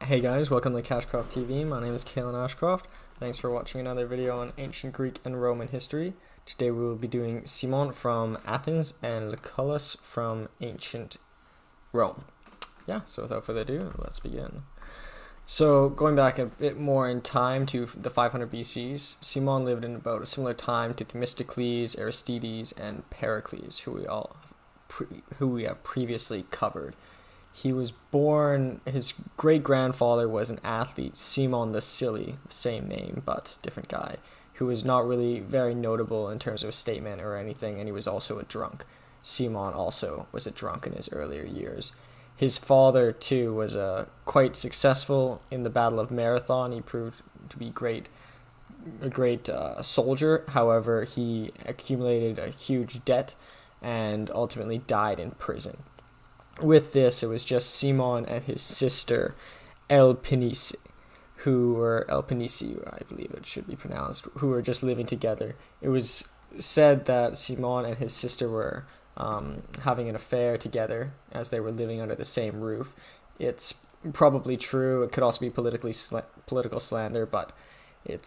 Hey guys, welcome to Cashcroft TV. My name is Kalen Ashcroft. Thanks for watching another video on ancient Greek and Roman history. Today we will be doing Cimon from Athens and Lucullus from ancient Rome. So without further ado, let's begin. So going back a bit more in time to the 500 BCs, Cimon lived in about a similar time to Themistocles, Aristides, and Pericles, who we have previously covered. He was born, his great-grandfather was an athlete, Cimon the Silly, same name, but different guy, who was not really very notable in terms of statement or anything, and he was also a drunk. Cimon also was a drunk in his earlier years. His father, too, was quite successful in the Battle of Marathon. He proved to be a great soldier. However, he accumulated a huge debt and ultimately died in prison. With this, it was just Cimon and his sister Elpinice, I believe it should be pronounced, who were just living together. It was said that Cimon and his sister were having an affair together as they were living under the same roof. It's probably true. It could also be political slander, but I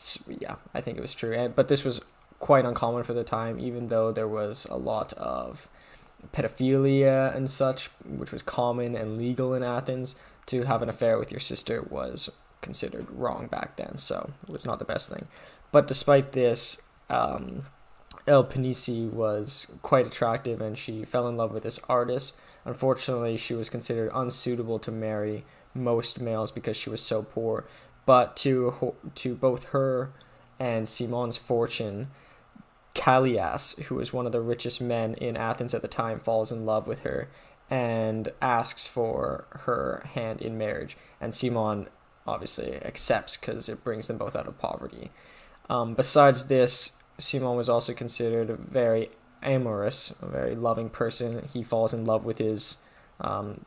think it was true. But this was quite uncommon for the time, even though there was a lot of pedophilia and such, which was common and legal in Athens. To have an affair with your sister was considered wrong back then, so it was not the best thing. But despite this, Elpinice was quite attractive and she fell in love with this artist. Unfortunately, she was considered unsuitable to marry most males because she was so poor. But to both her and Cimon's fortune, Cullis, who was one of the richest men in Athens at the time, falls in love with her and asks for her hand in marriage. And Cimon obviously accepts because it brings them both out of poverty. Besides this, Cimon was also considered very amorous, a very loving person. He falls in love with his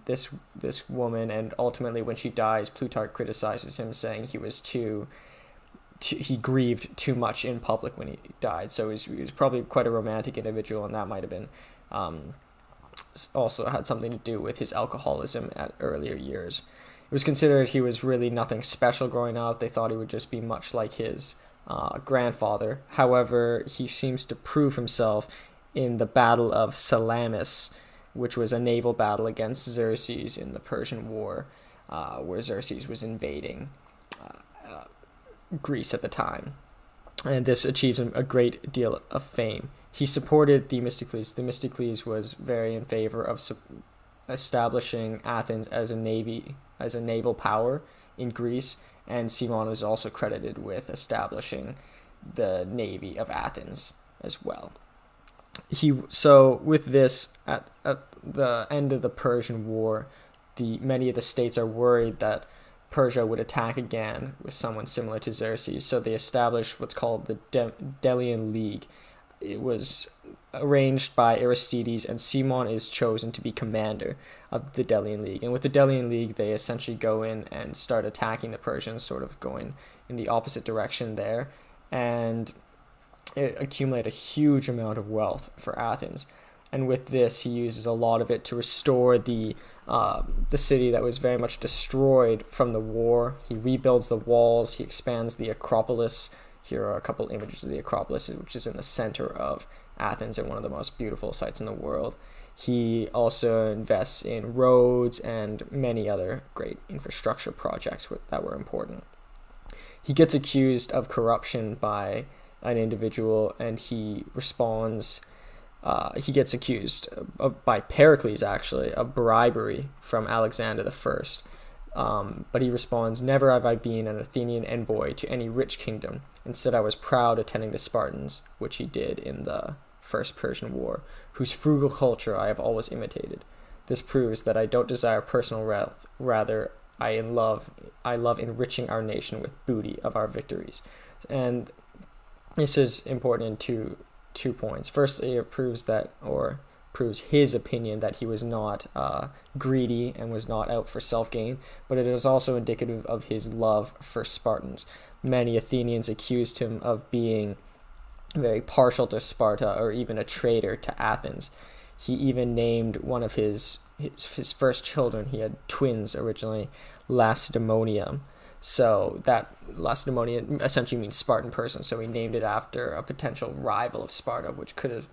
this woman, and ultimately when she dies, Plutarch criticizes him, saying he grieved too much in public when he died. So he was probably quite a romantic individual, and that might have been also had something to do with his alcoholism at earlier years. It was considered he was really nothing special growing up. They thought he would just be much like his grandfather. However, he seems to prove himself in the Battle of Salamis, which was a naval battle against Xerxes in the Persian War, where Xerxes was invading Greece at the time, and this achieves him a great deal of fame. He supported Themistocles. Themistocles was very in favor of establishing Athens as a naval power in Greece, and Cimon was also credited with establishing the navy of Athens as well. So with this, at the end of the Persian War, many of the states are worried that Persia would attack again with someone similar to Xerxes, so they established what's called the Delian League. It was arranged by Aristides, and Cimon is chosen to be commander of the Delian League. And with the Delian League, they essentially go in and start attacking the Persians, sort of going in the opposite direction there, and it accumulated a huge amount of wealth for Athens. And with this, he uses a lot of it to restore the city that was very much destroyed from the war. He rebuilds the walls. He expands the Acropolis. Here are a couple images of the Acropolis, which is in the center of Athens and one of the most beautiful sites in the world. He also invests in roads and many other great infrastructure projects that were important. He gets accused of corruption by an individual, and he responds. He gets accused by Pericles, actually, of bribery from Alexander I. But he responds, "Never have I been an Athenian envoy to any rich kingdom. Instead, I was proud attending the Spartans," which he did in the First Persian War, "whose frugal culture I have always imitated. This proves that I don't desire personal wealth. Rather, I love enriching our nation with booty of our victories." And this is important in two points. Firstly, it proves his opinion that he was not greedy and was not out for self-gain, but it is also indicative of his love for Spartans. Many Athenians accused him of being very partial to Sparta or even a traitor to Athens. He even named one of his first children, he had twins originally, Lacedaemonium. So that Lacedaemonium essentially means Spartan person, so he named it after a potential rival of Sparta, which could have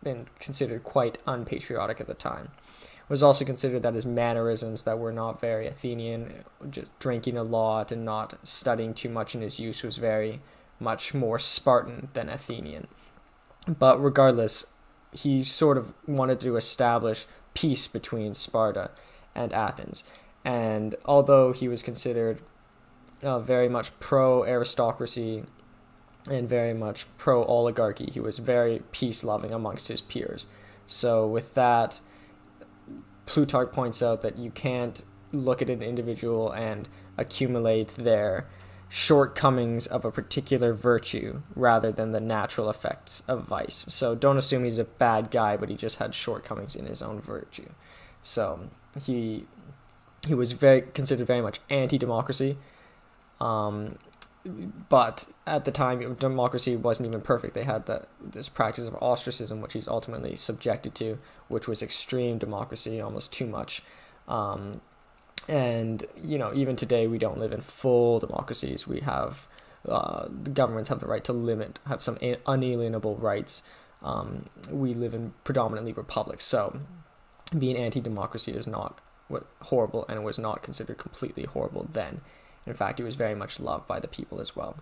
been considered quite unpatriotic at the time. It was also considered that his mannerisms that were not very Athenian, just drinking a lot and not studying too much in his youth, was very much more Spartan than Athenian. But regardless, he sort of wanted to establish peace between Sparta and Athens. And although he was considered very much pro-aristocracy and very much pro-oligarchy, he was very peace-loving amongst his peers. So with that, Plutarch points out that you can't look at an individual and accumulate their shortcomings of a particular virtue rather than the natural effects of vice. So don't assume he's a bad guy, but he just had shortcomings in his own virtue. So he was considered very much anti-democracy, but at the time democracy wasn't even perfect. They had this practice of ostracism, which he's ultimately subjected to, which was extreme democracy, almost too much. And, even today we don't live in full democracies. We have, the governments have the right to have some unalienable rights. We live in predominantly republics. So being anti-democracy is not horrible, and it was not considered completely horrible then. In fact, it was very much loved by the people as well.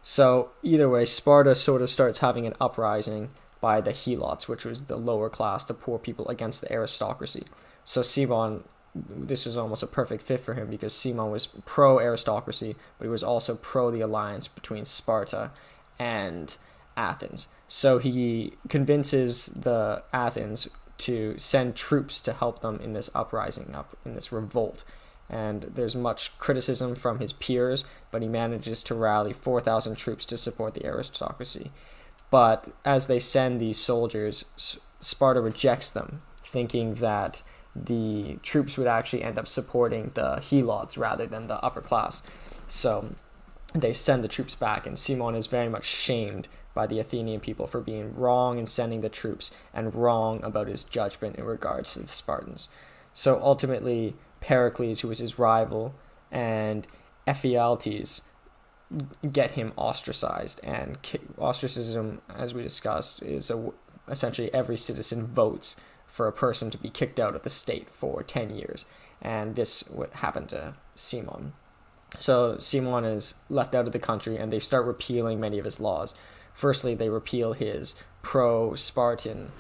So either way, Sparta sort of starts having an uprising by the Helots, which was the lower class, the poor people, against the aristocracy. So Cimon, this was almost a perfect fit for him because Cimon was pro-aristocracy, but he was also pro the alliance between Sparta and Athens. So he convinces the Athens to send troops to help them in this uprising, in this revolt. And there's much criticism from his peers, but he manages to rally 4,000 troops to support the aristocracy. But as they send these soldiers, Sparta rejects them, thinking that the troops would actually end up supporting the Helots rather than the upper class. So they send the troops back, and Cimon is very much shamed by the Athenian people for being wrong in sending the troops and wrong about his judgment in regards to the Spartans. So ultimately, Pericles, who was his rival, and Ephialtes get him ostracized. And ostracism, as we discussed, is essentially every citizen votes for a person to be kicked out of the state for 10 years. And this would happen to Cimon. So Cimon is left out of the country, and they start repealing many of his laws. Firstly, they repeal his pro-Spartan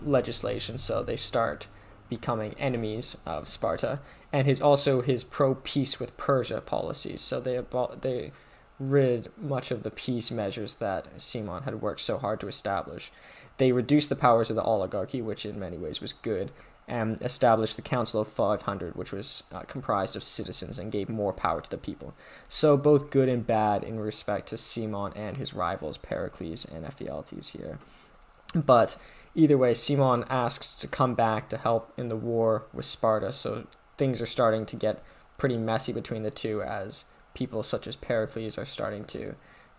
legislation, so they start becoming enemies of Sparta, and his pro-peace with Persia policies. So they rid much of the peace measures that Cimon had worked so hard to establish. They reduced the powers of the oligarchy, which in many ways was good, and established the Council of 500, which was comprised of citizens and gave more power to the people. So both good and bad in respect to Cimon and his rivals Pericles and Ephialtes here. But either way, Cimon asks to come back to help in the war with Sparta, so things are starting to get pretty messy between the two as people such as Pericles are starting to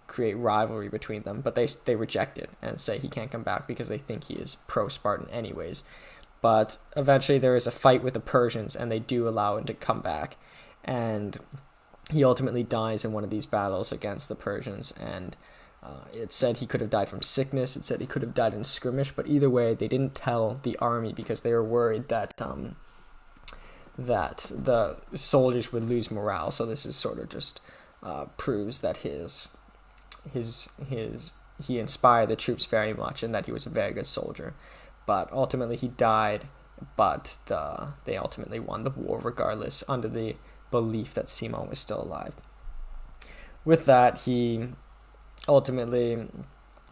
create rivalry between them, but they reject it and say he can't come back because they think he is pro-Spartan anyways. But eventually there is a fight with the Persians, and they do allow him to come back, and he ultimately dies in one of these battles against the Persians, and it said he could have died from sickness, it said he could have died in a skirmish, but either way, they didn't tell the army because they were worried that the soldiers would lose morale. So this is sort of just proves that he inspired the troops very much, and that he was a very good soldier. But ultimately he died, but they ultimately won the war regardless, under the belief that Cimon was still alive. With that, he ultimately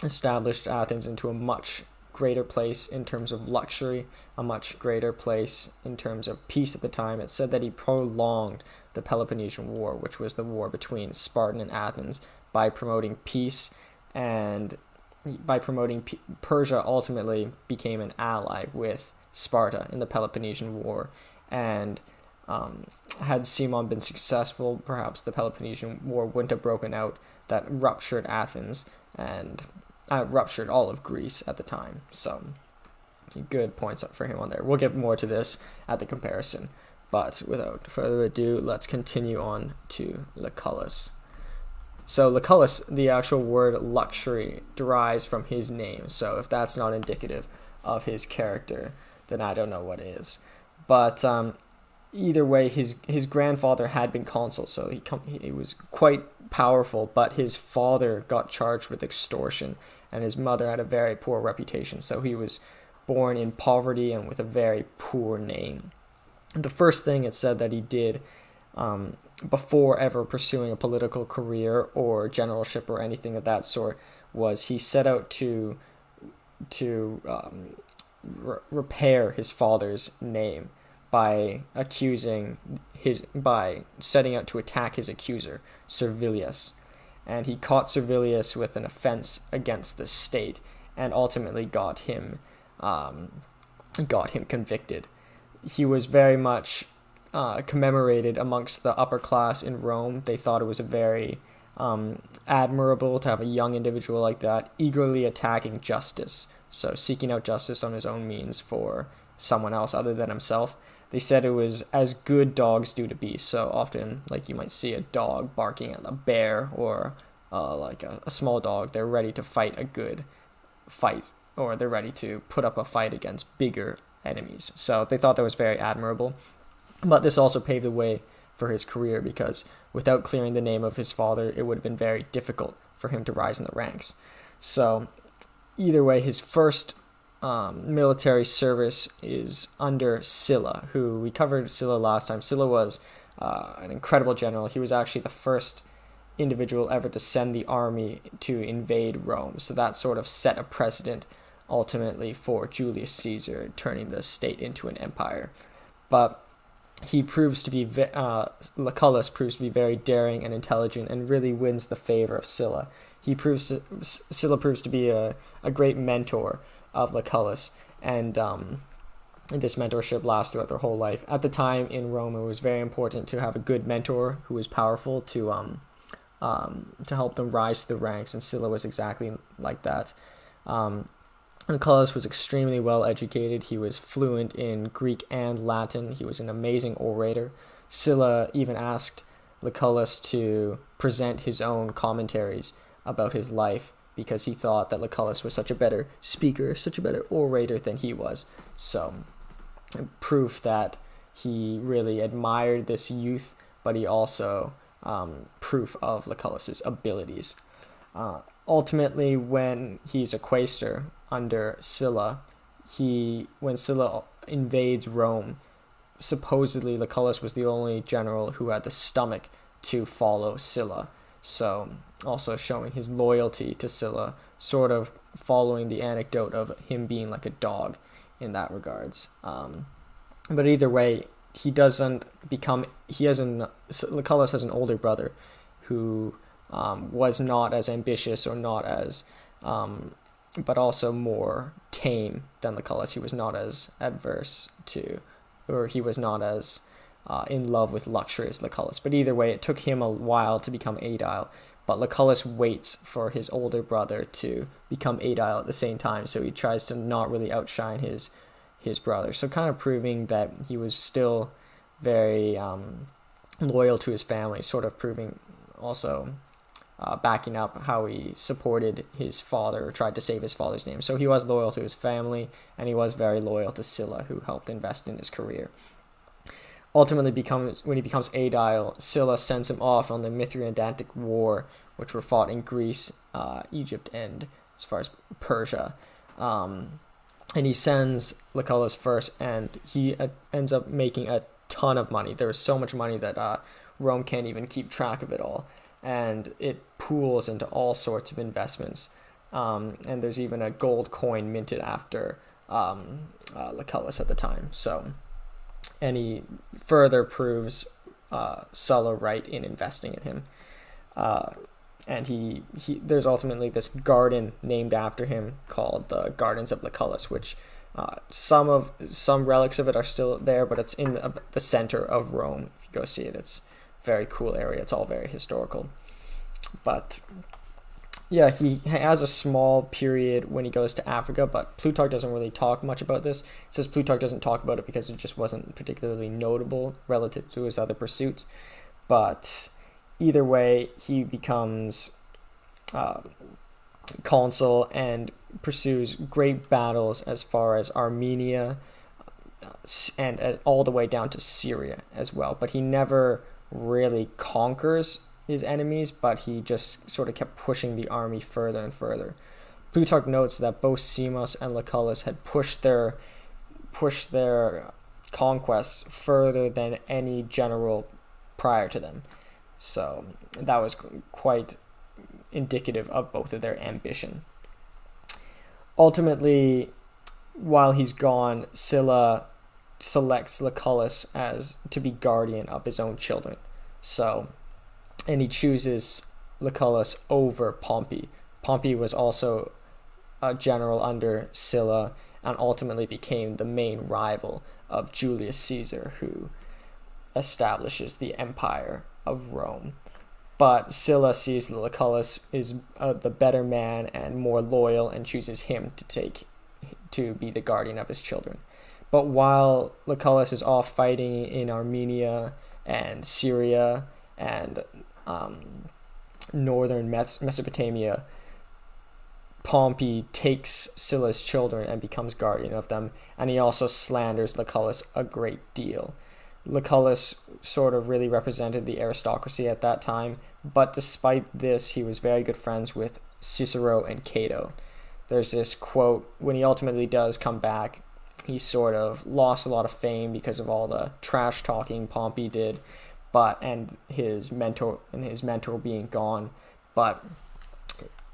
established Athens into a much greater place in terms of luxury, a much greater place in terms of peace at the time. It said that he prolonged the Peloponnesian War, which was the war between Spartan and Athens, by promoting peace, and by promoting Persia ultimately became an ally with Sparta in the Peloponnesian War. And had Cimon been successful, perhaps the Peloponnesian War wouldn't have broken out. That ruptured Athens and ruptured all of Greece at the time. So good points for him on there. We'll get more to this at the comparison. But without further ado, let's continue on to Lucullus. So Lucullus, the actual word luxury, derives from his name. So if that's not indicative of his character, then I don't know what is. But either way, his grandfather had been consul, so he was quite powerful, but his father got charged with extortion, and his mother had a very poor reputation, so he was born in poverty and with a very poor name. The first thing it said that he did before ever pursuing a political career or generalship or anything of that sort was he set out to repair his father's name by setting out to attack his accuser, Servilius. And he caught Servilius with an offense against the state and ultimately got him convicted. He was very much commemorated amongst the upper class in Rome. They thought it was a very admirable to have a young individual like that eagerly attacking justice, so seeking out justice on his own means for someone else other than himself. They said it was as good dogs do to beasts. So often, like you might see a dog barking at a bear or like a small dog, they're ready to fight a good fight, or they're ready to put up a fight against bigger enemies. So they thought that was very admirable. But this also paved the way for his career, because without clearing the name of his father, it would have been very difficult for him to rise in the ranks. So either way, his first military service is under Sylla, who we covered Sylla last time. Sylla was an incredible general. He was actually the first individual ever to send the army to invade Rome. So that sort of set a precedent ultimately for Julius Caesar, turning the state into an empire. But he proves to be, Lucullus proves to be very daring and intelligent and really wins the favor of Sylla. Sylla proves to be a great mentor of Lucullus, and this mentorship lasts throughout their whole life. At the time in Rome, it was very important to have a good mentor who was powerful to help them rise to the ranks, and Sylla was exactly like that. Cullis was extremely well educated. He was fluent in Greek and Latin. He was an amazing orator. Sylla even asked Lucullus to present his own commentaries about his life, because he thought that Lucullus was such a better speaker, such a better orator than he was. So, proof that he really admired this youth, but he also proof of Lucullus's abilities. Ultimately, when he's a quaestor under Sylla, when Sylla invades Rome, supposedly Lucullus was the only general who had the stomach to follow Sylla. So, also showing his loyalty to Sylla, sort of following the anecdote of him being like a dog in that regards. But either way, Lucullus has an older brother who was not as ambitious or not as, but also more tame than Lucullus. He was not as adverse to, or he was not as in love with luxury as Lucullus. But either way, it took him a while to become aedile. But Lucullus waits for his older brother to become aedile at the same time, so he tries to not really outshine his brother. So kind of proving that he was still very loyal to his family, sort of proving also backing up how he supported his father, or tried to save his father's name. So he was loyal to his family, and he was very loyal to Sylla, who helped invest in his career. Ultimately, when he becomes aedile, Sylla sends him off on the Mithridatic War, which were fought in Greece, Egypt, and as far as Persia. And he sends Lucullus first, and he ends up making a ton of money. There was so much money that Rome can't even keep track of it all, and it pools into all sorts of investments. And there's even a gold coin minted after Lucullus at the time. So, and he further proves Sylla right in investing in him. And there's ultimately this garden named after him called the Gardens of Lucullus, which some relics of it are still there, but it's in the center of Rome. If you go see it, it's a very cool area. It's all very historical. But Yeah, he has a small period when he goes to Africa, but Plutarch doesn't really talk much about this. It says Plutarch doesn't talk about it because it just wasn't particularly notable relative to his other pursuits. But either way, he becomes consul and pursues great battles as far as Armenia and all the way down to Syria as well. But he never really conquers his enemies, but he just sort of kept pushing the army further and further. Plutarch notes that both Samos and Lucullus had pushed their conquests further than any general prior to them. So that was quite indicative of both of their ambition. Ultimately, while he's gone, Sylla selects Lucullus as to be guardian of his own children. And he chooses Lucullus over Pompey. Pompey was also a general under Sylla and ultimately became the main rival of Julius Caesar, who establishes the empire of Rome. But Sylla sees that Lucullus is the better man and more loyal and chooses him to be the guardian of his children. But while Lucullus is off fighting in Armenia and Syria and northern Mesopotamia, Pompey takes Sylla's children and becomes guardian of them, and he also slanders Lucullus a great deal. Lucullus sort of really represented the aristocracy at that time, but despite this, he was very good friends with Cicero and Cato. There's this quote, when he ultimately does come back, he sort of lost a lot of fame because of all the trash talking Pompey did, and his mentor being gone, but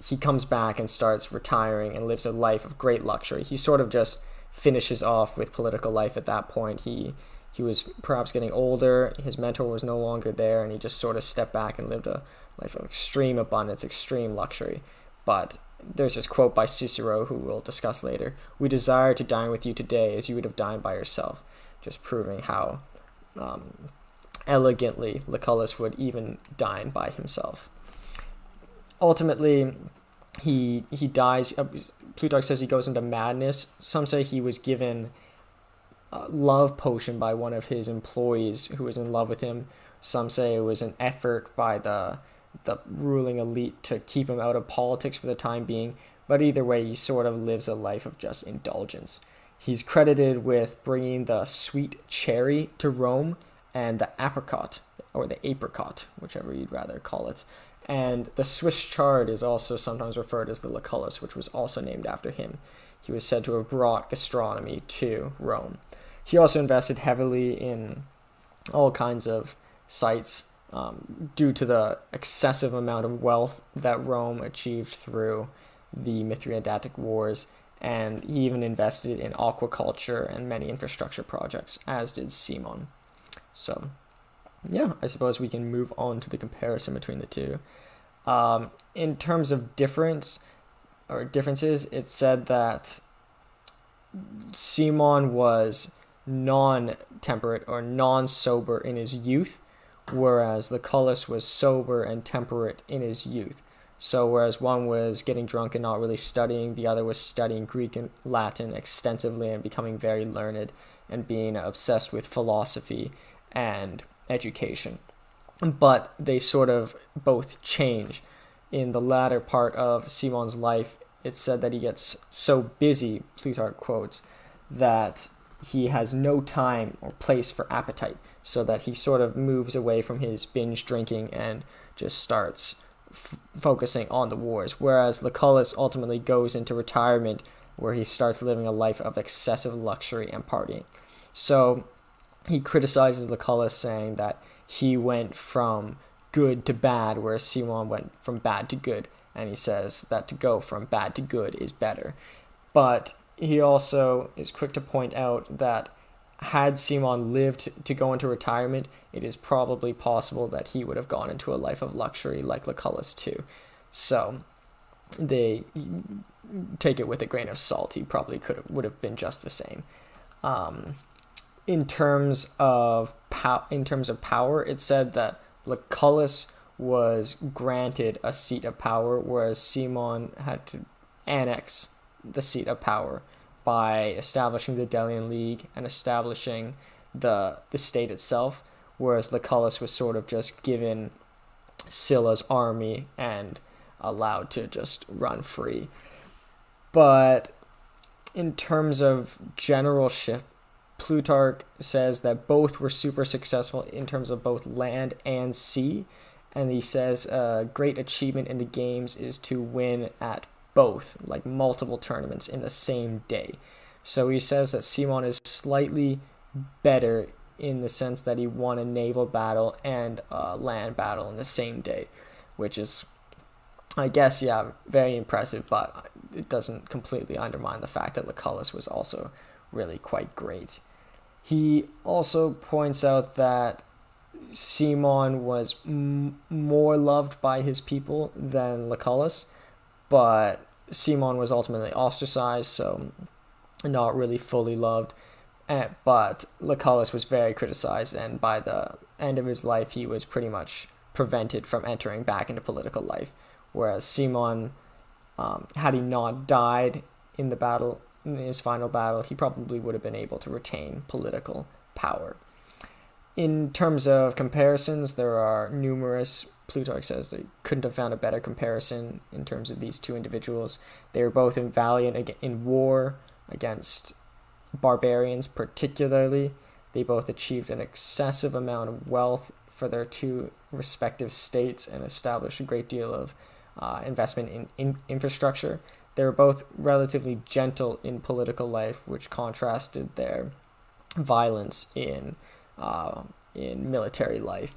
he comes back and starts retiring and lives a life of great luxury. He sort of just finishes off with political life at that point. He was perhaps getting older, his mentor was no longer there, and he just sort of stepped back and lived a life of extreme abundance, extreme luxury. But there's this quote by Cicero, who we'll discuss later: "We desire to dine with you today as you would have dined by yourself," just proving how elegantly Lucullus would even dine by himself. Ultimately, he dies. Plutarch says he goes into madness. Some say he was given a love potion by one of his employees who was in love with him. Some say it was an effort by the ruling elite to keep him out of politics for the time being. But either way, he sort of lives a life of just indulgence. He's credited with bringing the sweet cherry to Rome and the apricot, or the apricot, whichever you'd rather call it. And the Swiss chard is also sometimes referred as the Lucullus, which was also named after him. He was said to have brought gastronomy to Rome. He also invested heavily in all kinds of sites due to the excessive amount of wealth that Rome achieved through the Mithridatic Wars, and he even invested in aquaculture and many infrastructure projects, as did Cimon. So, yeah, I suppose we can move on to the comparison between the two. In terms of differences, it's said that Cimon was non-temperate or non-sober in his youth, whereas Lucullus was sober and temperate in his youth. So whereas one was getting drunk and not really studying, the other was studying Greek and Latin extensively and becoming very learned and being obsessed with philosophy and education. But they sort of both change. In the latter part of Cimon's life, it's said that he gets so busy, Plutarch quotes, that he has no time or place for appetite, so that he sort of moves away from his binge drinking and just starts focusing on the wars, whereas Lucullus ultimately goes into retirement, where he starts living a life of excessive luxury and partying. So he criticizes Lucullus, saying that he went from good to bad, whereas Cimon went from bad to good, and he says that to go from bad to good is better. But he also is quick to point out that had Cimon lived to go into retirement, it is probably possible that he would have gone into a life of luxury like Lucullus too. So they take it with a grain of salt. He probably would have been just the same. In terms of power, it said that Lucullus was granted a seat of power, whereas Cimon had to annex the seat of power by establishing the Delian League and establishing the state itself, whereas Lucullus was sort of just given Sylla's army and allowed to just run free. But in terms of generalship, Plutarch says that both were super successful in terms of both land and sea, and he says a great achievement in the games is to win at both, like multiple tournaments in the same day. So he says that Cimon is slightly better in the sense that he won a naval battle and a land battle in the same day, which is, I guess, yeah, very impressive, but it doesn't completely undermine the fact that Lucullus was also really quite great. He also points out that Cimon was more loved by his people than Lucullus, but Cimon was ultimately ostracized, so not really fully loved. But Lucullus was very criticized, and by the end of his life, he was pretty much prevented from entering back into political life. Whereas Cimon, had he not died in the battle, in his final battle, he probably would have been able to retain political power. In terms of comparisons, there are numerous. Plutarch says they couldn't have found a better comparison in terms of these two individuals. They were both valiant in war against barbarians, particularly. They both achieved an excessive amount of wealth for their two respective states and established a great deal of investment in infrastructure. They were both relatively gentle in political life, which contrasted their violence in military life.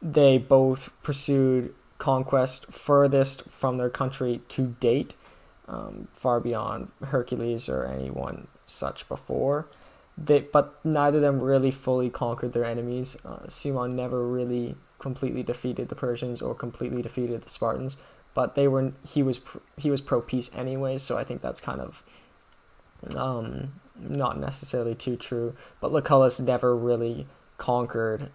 They both pursued conquest furthest from their country to date, far beyond Hercules or anyone such before. But neither of them really fully conquered their enemies. Cimon never really completely defeated the Persians or completely defeated the Spartans, but he was pro peace anyway. So I think that's kind of not necessarily too true. But Lucullus never really conquered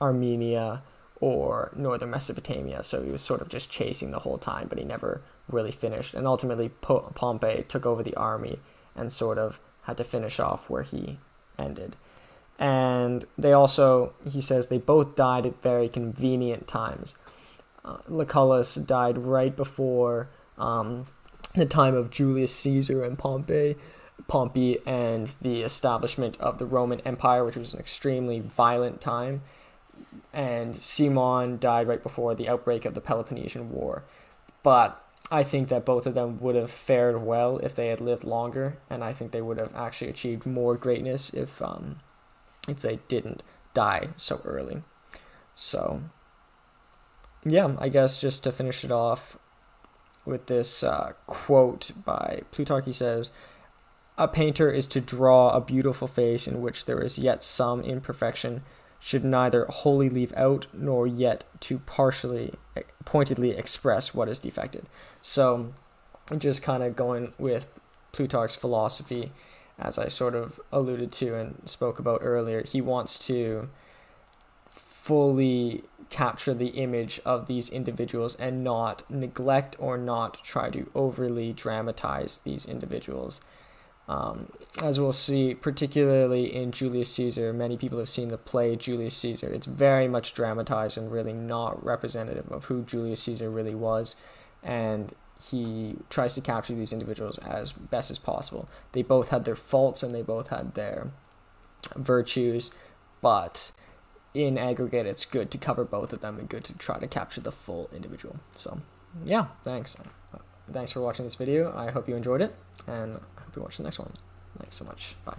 Armenia or northern Mesopotamia, so he was sort of just chasing the whole time, but he never really finished. And ultimately, Pompey took over the army and sort of had to finish off where he ended. And they also, he says, they both died at very convenient times. Lucullus died right before the time of Julius Caesar and Pompey and the establishment of the Roman Empire, which was an extremely violent time. And Cimon died right before the outbreak of the Peloponnesian War. But I think that both of them would have fared well if they had lived longer, and I think they would have actually achieved more greatness if they didn't die so early. So, yeah, I guess just to finish it off with this quote by Plutarch, he says, "A painter is to draw a beautiful face in which there is yet some imperfection, should neither wholly leave out nor yet to partially pointedly express what is defected." So just kind of going with Plutarch's philosophy, as I sort of alluded to and spoke about earlier, he wants to fully capture the image of these individuals and not neglect or not try to overly dramatize these individuals. As we'll see, particularly in Julius Caesar, many people have seen the play Julius Caesar. It's very much dramatized and really not representative of who Julius Caesar really was, and he tries to capture these individuals as best as possible. They both had their faults and they both had their virtues, but in aggregate, it's good to cover both of them and good to try to capture the full individual. So, yeah, thanks. Thanks for watching this video. I hope you enjoyed it, and I hope you watch the next one. Thanks so much. Bye.